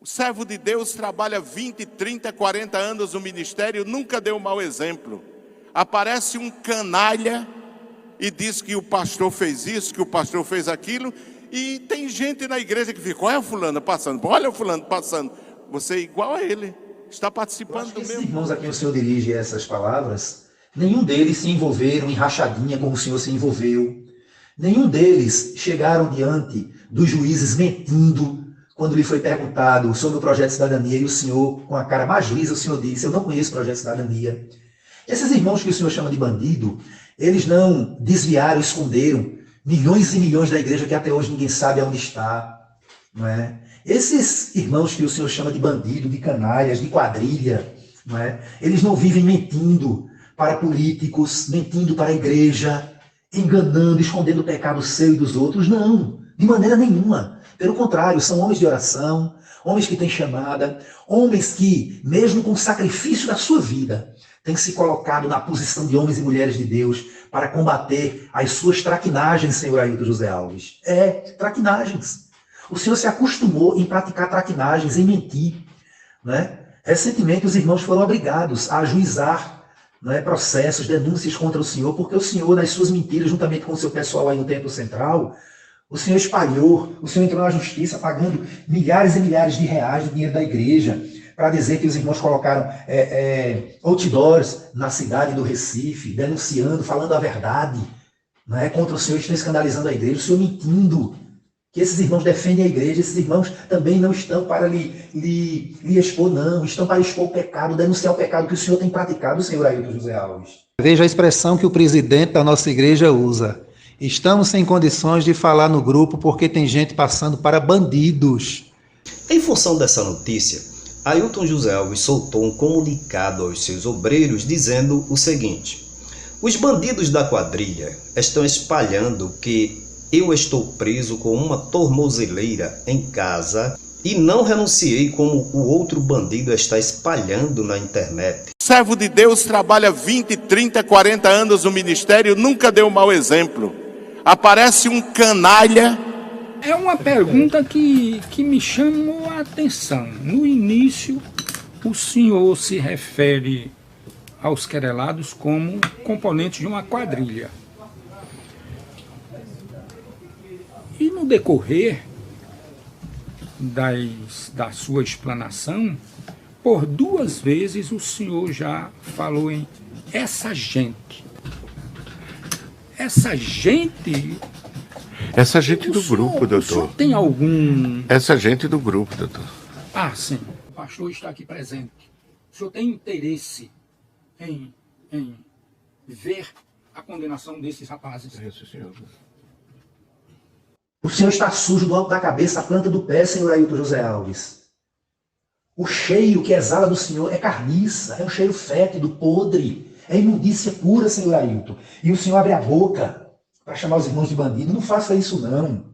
O servo de Deus trabalha 20, 30, 40 anos no ministério, nunca deu um mau exemplo. Aparece um canalha e diz que o pastor fez isso, que o pastor fez aquilo, e tem gente na igreja que fica, olha o fulano passando, olha o fulano passando. Você é igual a ele, está participando do mesmo. Esses irmãos a quem o Senhor dirige essas palavras, nenhum deles se envolveram em rachadinha como o Senhor se envolveu. Nenhum deles chegaram diante dos juízes mentindo quando lhe foi perguntado sobre o projeto de cidadania, e o Senhor, com a cara mais lisa, o Senhor disse, eu não conheço o projeto de cidadania. Esses irmãos que o Senhor chama de bandido, eles não desviaram, esconderam milhões e milhões da igreja que até hoje ninguém sabe aonde está. Não é? Esses irmãos que o Senhor chama de bandido, de canalhas, de quadrilha, não é? Eles não vivem mentindo para políticos, mentindo para a igreja, enganando, escondendo o pecado seu e dos outros. Não, de maneira nenhuma. Pelo contrário, são homens de oração, homens que têm chamada, homens que, mesmo com o sacrifício da sua vida, têm se colocado na posição de homens e mulheres de Deus para combater as suas traquinagens, senhor Ailton José Alves. Traquinagens. O Senhor se acostumou em praticar traquinagens, em mentir. Né? Recentemente, os irmãos foram obrigados a ajuizar, processos, denúncias contra o Senhor, porque o Senhor, nas suas mentiras, juntamente com o seu pessoal aí no Templo Central, o Senhor espalhou, o Senhor entrou na justiça pagando milhares e milhares de reais de dinheiro da igreja para dizer que os irmãos colocaram outdoors na cidade do Recife, denunciando, falando a verdade, contra o Senhor, estão escandalizando a igreja, o Senhor mentindo, que esses irmãos defendem a igreja, esses irmãos também não estão para lhe expor, não, estão para expor o pecado, denunciar o pecado que o Senhor tem praticado, senhor Ailton José Alves. Veja a expressão que o presidente da nossa igreja usa. Estamos sem condições de falar no grupo porque tem gente passando para bandidos. Em função dessa notícia, Ailton José Alves soltou um comunicado aos seus obreiros dizendo o seguinte: os bandidos da quadrilha estão espalhando que eu estou preso com uma tornozeleira em casa e não renunciei como o outro bandido está espalhando na internet. O servo de Deus trabalha 20, 30, 40 anos no ministério, nunca deu um mau exemplo. Aparece um canalha. É uma pergunta que me chamou a atenção. No início, o senhor se refere aos querelados como componentes de uma quadrilha. E no decorrer da sua explanação, por 2 vezes o senhor já falou em essa gente. Essa gente... Essa gente do grupo, doutor. O senhor tem algum... Essa gente do grupo, doutor. Ah, sim. O pastor está aqui presente. O senhor tem interesse em ver a condenação desses rapazes? Isso, senhor. O Senhor está sujo do alto da cabeça, a planta do pé, senhor Ailton José Alves. O cheiro que exala do Senhor é carniça, é um cheiro fétido, podre, é imundícia pura, senhor Ailton. E o Senhor abre a boca para chamar os irmãos de bandido. Não faça isso, não.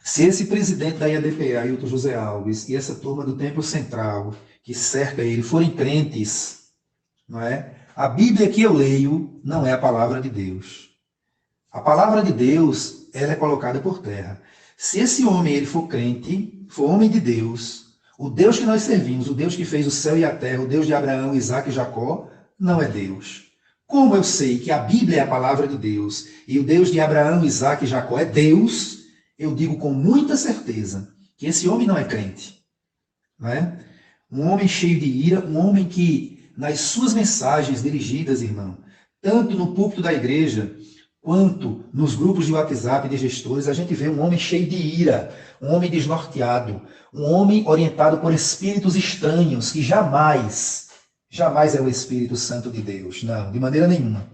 Se esse presidente da IADPA, Ailton José Alves, e essa turma do Templo Central, que cerca ele, forem crentes, não é? A Bíblia que eu leio não é a palavra de Deus. A palavra de Deus, ela é colocada por terra. Se esse homem ele for crente, for homem de Deus, o Deus que nós servimos, o Deus que fez o céu e a terra, o Deus de Abraão, Isaac e Jacó, não é Deus. Como eu sei que a Bíblia é a palavra de Deus e o Deus de Abraão, Isaac e Jacó é Deus, eu digo com muita certeza que esse homem não é crente. Não é? Um homem cheio de ira, um homem que, nas suas mensagens dirigidas, irmão, tanto no púlpito da igreja, quanto nos grupos de WhatsApp de gestores, a gente vê um homem cheio de ira, um homem desnorteado, um homem orientado por espíritos estranhos, que jamais é o Espírito Santo de Deus, não, de maneira nenhuma.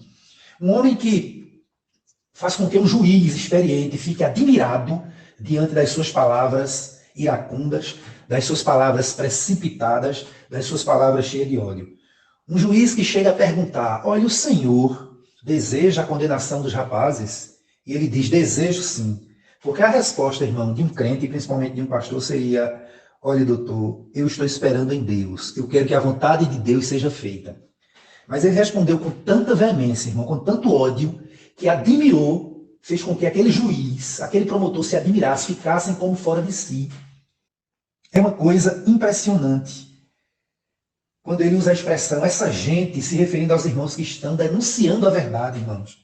Um homem que faz com que um juiz experiente fique admirado diante das suas palavras iracundas, das suas palavras precipitadas, das suas palavras cheias de ódio. Um juiz que chega a perguntar, olha, o Senhor deseja a condenação dos rapazes? E ele diz, desejo sim. Porque a resposta, irmão, de um crente, e principalmente de um pastor, seria, olha, doutor, eu estou esperando em Deus. Eu quero que a vontade de Deus seja feita. Mas ele respondeu com tanta veemência, irmão, com tanto ódio, que admirou, fez com que aquele juiz, aquele promotor se admirasse, ficassem como fora de si. É uma coisa impressionante. Quando ele usa a expressão, essa gente, se referindo aos irmãos que estão denunciando a verdade, irmãos.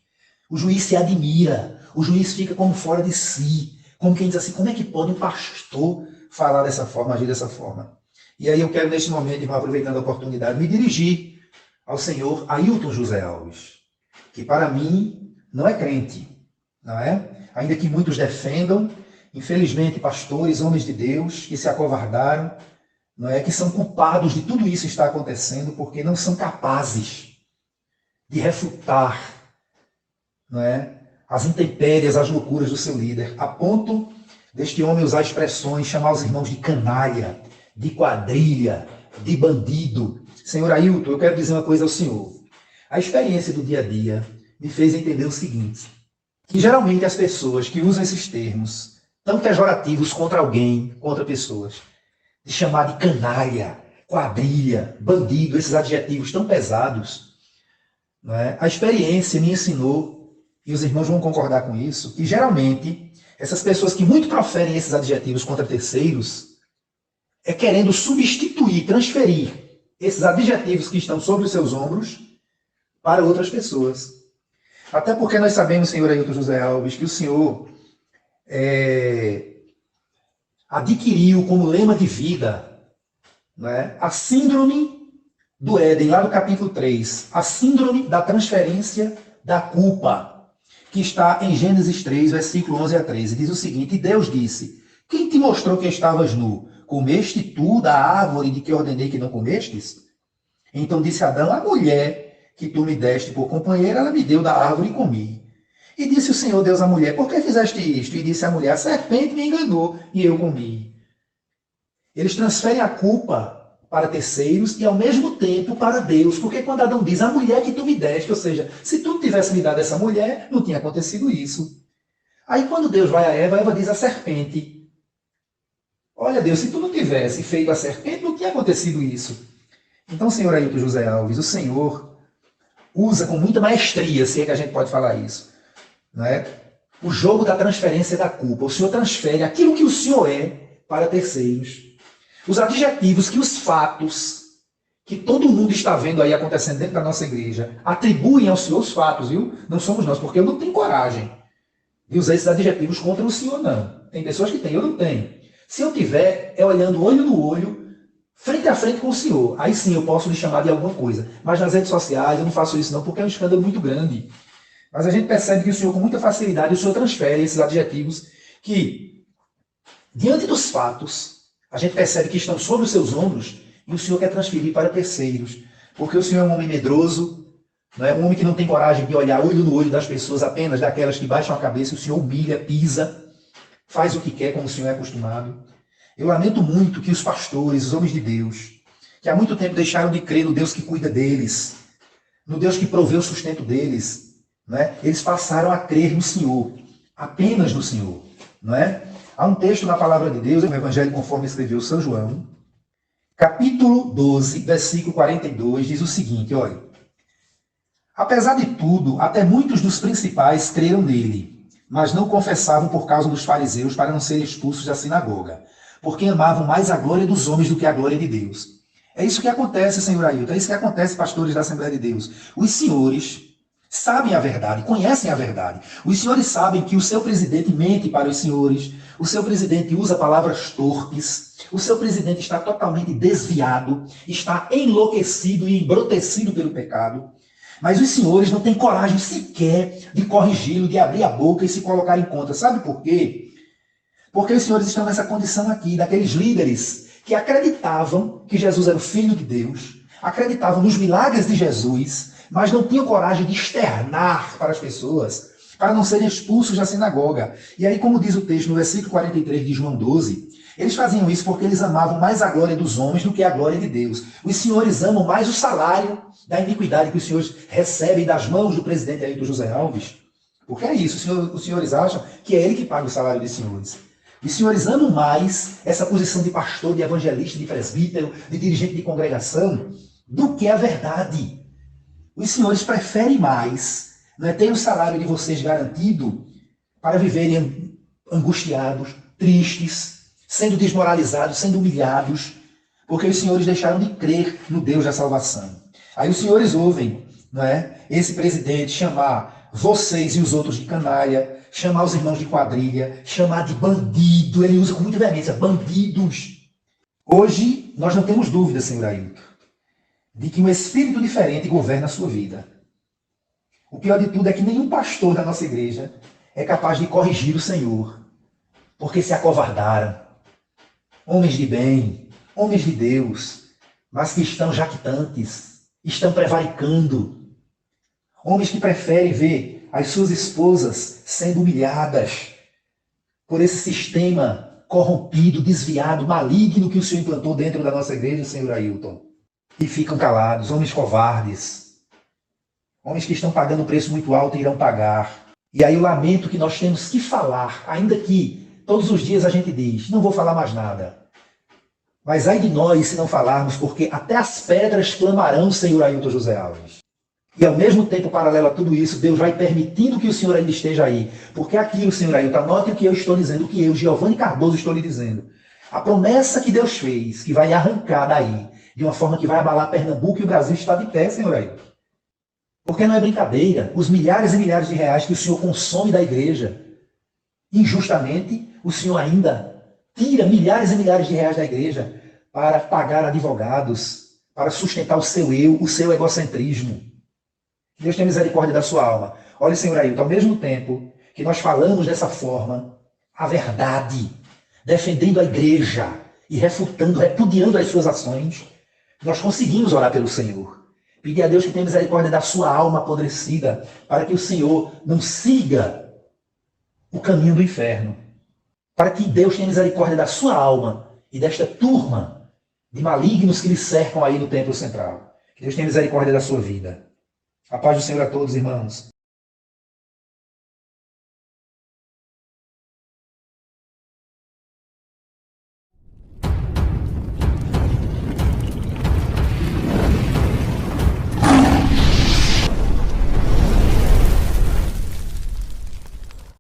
O juiz se admira, o juiz fica como fora de si, como quem diz assim, como é que pode um pastor falar dessa forma, agir dessa forma? E aí eu quero, neste momento, irmão, aproveitando a oportunidade, me dirigir ao senhor Ailton José Alves, que para mim não é crente, não é? Ainda que muitos defendam, infelizmente, pastores, homens de Deus, que se acovardaram, não é? Que são culpados de tudo isso que está acontecendo, porque não são capazes de refutar, não é? As intempéries, as loucuras do seu líder, a ponto deste homem usar expressões, chamar os irmãos de canalha, de quadrilha, de bandido. Senhor Ailton, eu quero dizer uma coisa ao senhor. A experiência do dia a dia me fez entender o seguinte, que geralmente as pessoas que usam esses termos tão pejorativos contra alguém, contra pessoas, de chamar de canalha, quadrilha, bandido, esses adjetivos tão pesados, não é? A experiência me ensinou, e os irmãos vão concordar com isso, que geralmente essas pessoas que muito proferem esses adjetivos contra terceiros é querendo substituir, transferir esses adjetivos que estão sobre os seus ombros para outras pessoas. Até porque nós sabemos, senhor Ailton José Alves, que o senhor adquiriu como lema de vida, né, a síndrome do Éden, lá no capítulo 3, a síndrome da transferência da culpa, que está em Gênesis 3, versículo 11 a 13. Diz o seguinte, e Deus disse, quem te mostrou que estavas nu? Comeste tu da árvore de que ordenei que não comestes? Então disse Adão, a mulher que tu me deste por companheira, ela me deu da árvore e comi. E disse o Senhor Deus à mulher, por que fizeste isto? E disse a mulher, a serpente me enganou e eu comi. Eles transferem a culpa para terceiros e ao mesmo tempo para Deus. Porque quando Adão diz, a mulher que tu me deste, ou seja, se tu não tivesse me dado essa mulher, não tinha acontecido isso. Aí quando Deus vai a Eva diz a serpente. Olha Deus, se tu não tivesse feito a serpente, não tinha acontecido isso. Então, senhor Ailton José Alves, o Senhor usa com muita maestria, se é que a gente pode falar isso, não é? O jogo da transferência da culpa. O Senhor transfere aquilo que o Senhor é para terceiros. Os adjetivos que os fatos, que todo mundo está vendo aí acontecendo dentro da nossa igreja, atribuem ao Senhor os fatos, viu? Não somos nós, porque eu não tenho coragem de usar esses adjetivos contra o Senhor, não. Tem pessoas que têm, eu não tenho. Se eu tiver, é olhando olho no olho, frente a frente com o Senhor. Aí sim eu posso lhe chamar de alguma coisa. Mas nas redes sociais eu não faço isso não, porque é um escândalo muito grande. Mas a gente percebe que o Senhor, com muita facilidade, o Senhor transfere esses adjetivos que, diante dos fatos, a gente percebe que estão sobre os seus ombros e o Senhor quer transferir para terceiros. Porque o Senhor é um homem medroso, não é? Um homem que não tem coragem de olhar olho no olho das pessoas, apenas daquelas que baixam a cabeça. O Senhor humilha, pisa, faz o que quer, como o Senhor é acostumado. Eu lamento muito que os pastores, os homens de Deus, que há muito tempo deixaram de crer no Deus que cuida deles, no Deus que provê o sustento deles, não é? Eles passaram a crer no Senhor, apenas no Senhor, não é? Há um texto na palavra de Deus, no Evangelho conforme escreveu São João, capítulo 12, versículo 42, diz o seguinte, olha, apesar de tudo, até muitos dos principais creram nele, mas não confessavam por causa dos fariseus para não serem expulsos da sinagoga, porque amavam mais a glória dos homens do que a glória de Deus. É isso que acontece, senhor Ailton, é isso que acontece, pastores da Assembleia de Deus. Os senhores sabem a verdade, conhecem a verdade. Os senhores sabem que o seu presidente mente para os senhores, o seu presidente usa palavras torpes, o seu presidente está totalmente desviado, está enlouquecido e embrutecido pelo pecado. Mas os senhores não têm coragem sequer de corrigi-lo, de abrir a boca e se colocar em conta. Sabe por quê? Porque os senhores estão nessa condição aqui, daqueles líderes que acreditavam que Jesus era o Filho de Deus, acreditavam nos milagres de Jesus, mas não tinham coragem de externar para as pessoas, para não serem expulsos da sinagoga. E aí, como diz o texto no versículo 43 de João 12, eles faziam isso porque eles amavam mais a glória dos homens do que a glória de Deus. Os senhores amam mais o salário da iniquidade que os senhores recebem das mãos do presidente Ailton José Alves. Porque é isso, os senhores acham que é ele que paga o salário dos senhores. Os senhores amam mais essa posição de pastor, de evangelista, de presbítero, de dirigente de congregação, do que a verdade. Os senhores preferem mais, não é, ter o salário de vocês garantido para viverem angustiados, tristes, sendo desmoralizados, sendo humilhados, porque os senhores deixaram de crer no Deus da salvação. Aí os senhores ouvem, não é, esse presidente chamar vocês e os outros de canalha, chamar os irmãos de quadrilha, chamar de bandido, ele usa com muita veemência, bandidos. Hoje, nós não temos dúvida, senhor Ailton, de que um espírito diferente governa a sua vida. O pior de tudo é que nenhum pastor da nossa igreja é capaz de corrigir o Senhor, porque se acovardaram. Homens de bem, homens de Deus, mas que estão jactantes, estão prevaricando. Homens que preferem ver as suas esposas sendo humilhadas por esse sistema corrompido, desviado, maligno que o Senhor implantou dentro da nossa igreja, senhor Ailton. E ficam calados, homens covardes, homens que estão pagando um preço muito alto e irão pagar. E aí o lamento que nós temos que falar, ainda que todos os dias a gente diz, não vou falar mais nada. Mas ai de nós se não falarmos, porque até as pedras clamarão, senhor Ailton José Alves. E ao mesmo tempo, paralelo a tudo isso, Deus vai permitindo que o senhor ainda esteja aí. Porque aqui o senhor Ailton, anote o que eu estou dizendo, o que eu, Giovanni Cardoso, estou lhe dizendo. A promessa que Deus fez, que vai arrancar daí, de uma forma que vai abalar Pernambuco e o Brasil está de pé, senhor Ailton. Porque não é brincadeira. Os milhares e milhares de reais que o senhor consome da igreja, injustamente, o senhor ainda tira milhares e milhares de reais da igreja para pagar advogados, para sustentar o seu eu, o seu egocentrismo. Que Deus tenha misericórdia da sua alma. Olha, senhor Ailton, ao mesmo tempo que nós falamos dessa forma, a verdade, defendendo a igreja e refutando, repudiando as suas ações, nós conseguimos orar pelo Senhor. Pedir a Deus que tenha misericórdia da sua alma apodrecida, para que o Senhor não siga o caminho do inferno. Para que Deus tenha misericórdia da sua alma e desta turma de malignos que lhe cercam aí no templo central. Que Deus tenha misericórdia da sua vida. A paz do Senhor a todos, irmãos.